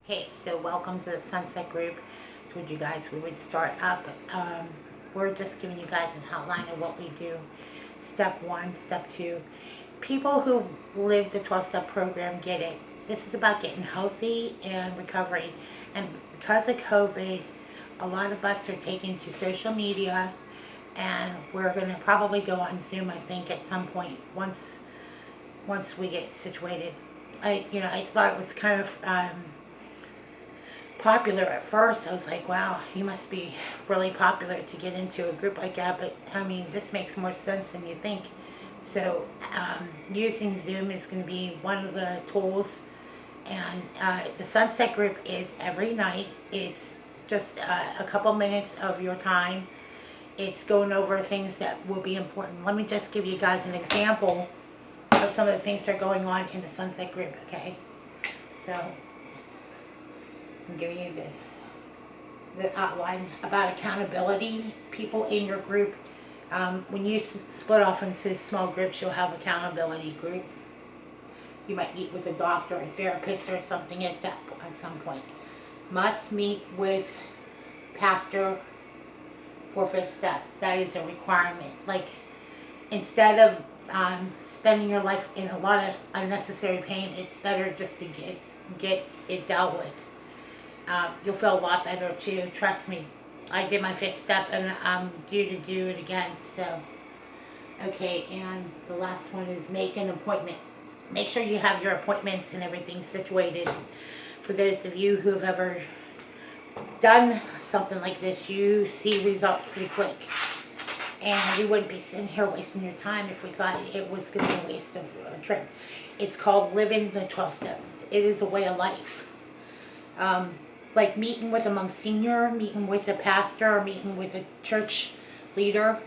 Okay, so welcome to the Sunset Group. Told you guys we would start up. We're just giving you guys an outline of what we do. Step one, step two. People who live the 12-step program get it. This is about getting healthy and recovery. And because of COVID, a lot of us are taking to social media, and we're going to probably go on Zoom, I think, at some point once we get situated. I thought it was kind of popular at first. I was like, wow, you must be really popular to get into a group like that. But I mean, this makes more sense than you think. So, using Zoom is going to be one of the tools. And the Sunset Group is every night. It's just a couple minutes of your time. It's going over things that will be important. Let me just give you guys an example of some of the things that are going on in the Sunset Group, okay? So, I'm giving you the outline about accountability. People in your group, when you split off into small groups, you'll have accountability group. You might meet with a doctor, a therapist, or something at some point. Must meet with pastor for fifth step. That is a requirement. Like, instead of spending your life in a lot of unnecessary pain, it's better just to get it dealt with. You'll feel a lot better too. Trust me. I did my fifth step and I'm due to do it again. So, okay, and the last one is make an appointment. Make sure you have your appointments and everything situated. For those of you who have ever done something like this, you see results pretty quick. And we wouldn't be sitting here wasting your time if we thought it was going to be a waste of a trip. It's called living the 12 steps. It is a way of life. Like meeting with a Monsignor, meeting with a pastor, or meeting with a church leader.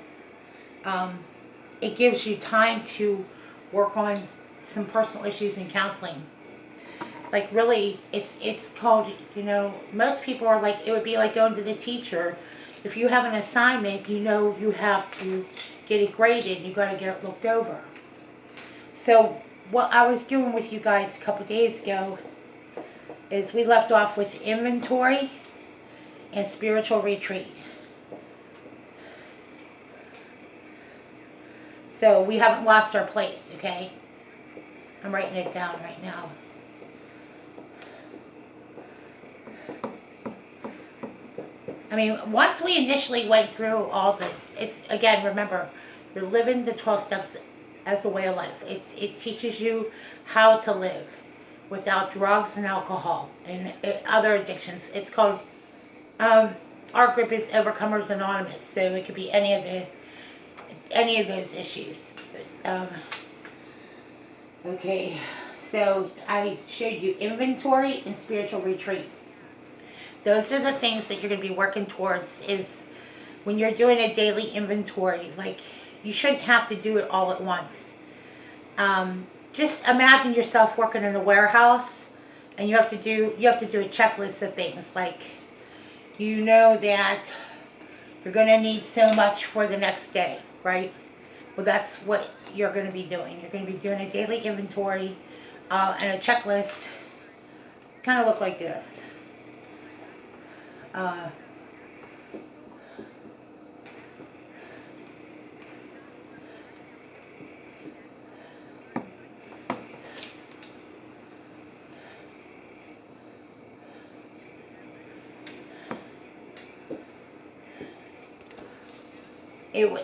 It gives you time to work on some personal issues in counseling. Like really, it's called, most people are like, it would be like going to the teacher. If you have an assignment, you have to get it graded. You got to get it looked over. So what I was doing with you guys a couple days ago is we left off with inventory and spiritual retreat. So we haven't lost our place, okay? I'm writing it down right now. I mean, once we initially went through all this, it's, again, remember, you're living the 12 steps as a way of life. It teaches you how to live without drugs and alcohol and other addictions. It's called, our group is Overcomers Anonymous, so it could be any of those issues. Um, okay, so I showed you inventory and spiritual retreat. Those are the things that you're going to be working towards. Is when you're doing a daily inventory, like, you shouldn't have to do it all at once. Just imagine yourself working in a warehouse, and you have to do a checklist of things, like, that you're going to need so much for the next day, right? Well, that's what you're going to be doing. You're going to be doing a daily inventory and a checklist. Kind of look like this.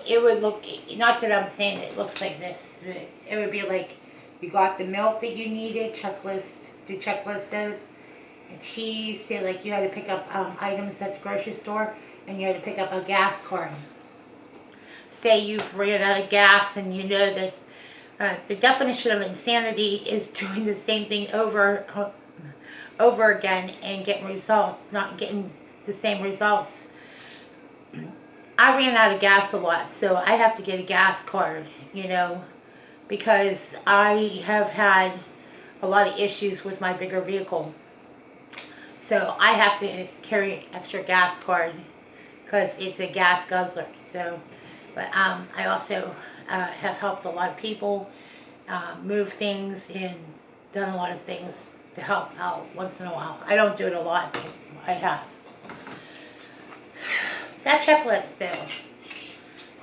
It would look, not that I'm saying it looks like this, but it would be like, you got the milk that you needed, checklist says, and cheese, say like you had to pick up items at the grocery store, and you had to pick up a gas card. Say you've ran out of gas, and you know that the definition of insanity is doing the same thing over again and not getting the same results. I ran out of gas a lot, so I have to get a gas card, because I have had a lot of issues with my bigger vehicle. So I have to carry an extra gas card because it's a gas guzzler. So, but I also have helped a lot of people move things and done a lot of things to help out once in a while. I don't do it a lot, but I have. That checklist, though,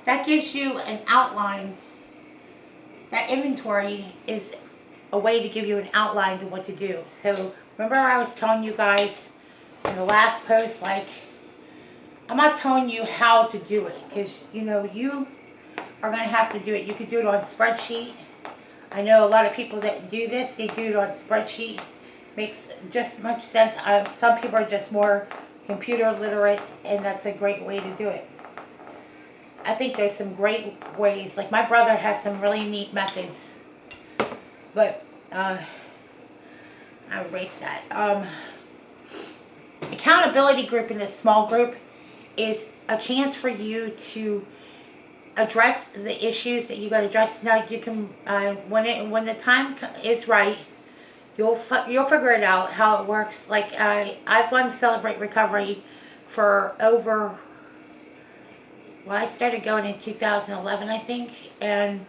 that gives you an outline. That inventory is a way to give you an outline to what to do. So remember I was telling you guys in the last post, like, I'm not telling you how to do it, because you are going to have to do it. You could do it on spreadsheet. I know a lot of people that do this, they do it on spreadsheet. Makes just much sense. Some people are just more computer literate, and that's a great way to do it. I think there's some great ways. Like my brother has some really neat methods. But I erase that. Accountability group in a small group is a chance for you to address the issues that you got to address. Now you can when the time is right, you'll figure it out how it works. Like I've gone to Celebrate Recovery for over. Well, I started going in 2011, I think, and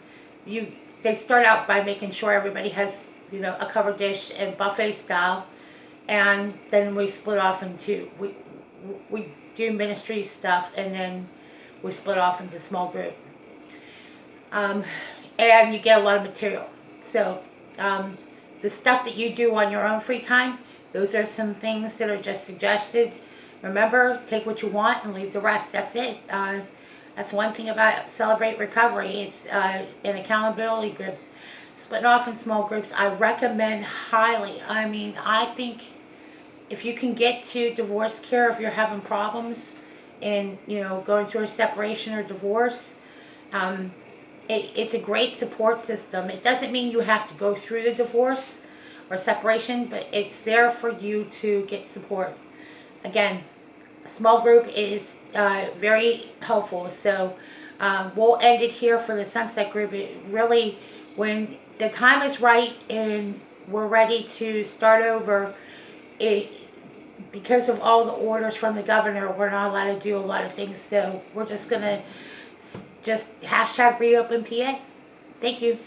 they start out by making sure everybody has a covered dish and buffet style, and then we split off into we do ministry stuff, and then we split off into small group. And you get a lot of material. So the stuff that you do on your own free time, those are some things that are just suggested. Remember, take what you want and leave the rest. That's it. That's one thing about Celebrate Recovery. It's an accountability group. Splitting off in small groups, I recommend highly. I mean, I think if you can get to divorce care, if you're having problems and, going through a separation or divorce, it's a great support system. It doesn't mean you have to go through the divorce or separation, but it's there for you to get support. Again, a small group is very helpful. So we'll end it here for the Sunset Group. It really, when the time is right and we're ready to start over, because of all the orders from the governor, we're not allowed to do a lot of things. So we're just going to just hashtag reopen PA. Thank you.